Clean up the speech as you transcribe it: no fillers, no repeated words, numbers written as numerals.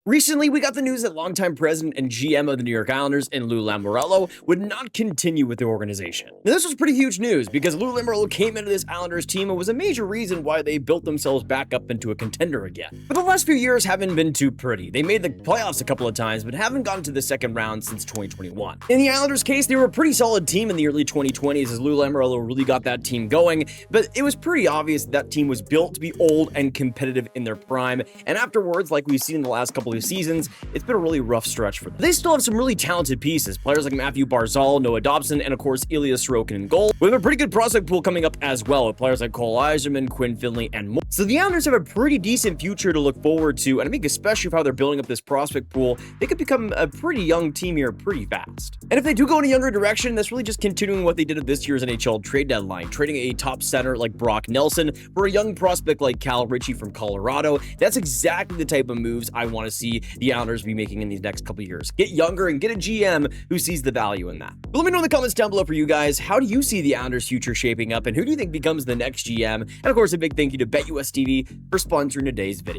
Recently, we got the news that longtime president and GM of the New York Islanders and Lou Lamoriello would not continue with the organization. Now, this was pretty huge news because Lou Lamoriello came into this Islanders team and was a major reason why they built themselves back up into a contender again. But the last few years haven't been too pretty. They made the playoffs a couple of times, but haven't gotten to the second round since 2021. In the Islanders' case, they were a pretty solid team in the early 2020s as Lou Lamoriello really got that team going, but it was pretty obvious that team was built to be old and competitive in their prime, and afterwards, like we've seen in the last couple of seasons, it's been a really rough stretch for them. They still have some really talented pieces, players like Matthew Barzal, Noah Dobson, and of course Ilya Sorokin in goal. We have a pretty good prospect pool coming up as well with players like Cole Eiserman, Quinn Finley, and more. So the Islanders have a pretty decent future to look forward to, and I think especially with how they're building up this prospect pool, they could become a pretty young team here pretty fast. And if they do go in a younger direction, that's really just continuing what they did at this year's NHL trade deadline, trading a top center like Brock Nelson for a young prospect like Cal Ritchie from Colorado. That's exactly the type of moves I want to see the Islanders be making in these next couple of years. Get younger and get a GM who sees the value in that. But let me know in the comments down below for you guys, how do you see the Islanders' future shaping up, and who do you think becomes the next GM? And of course, a big thank you to BetUS TV for sponsoring today's video.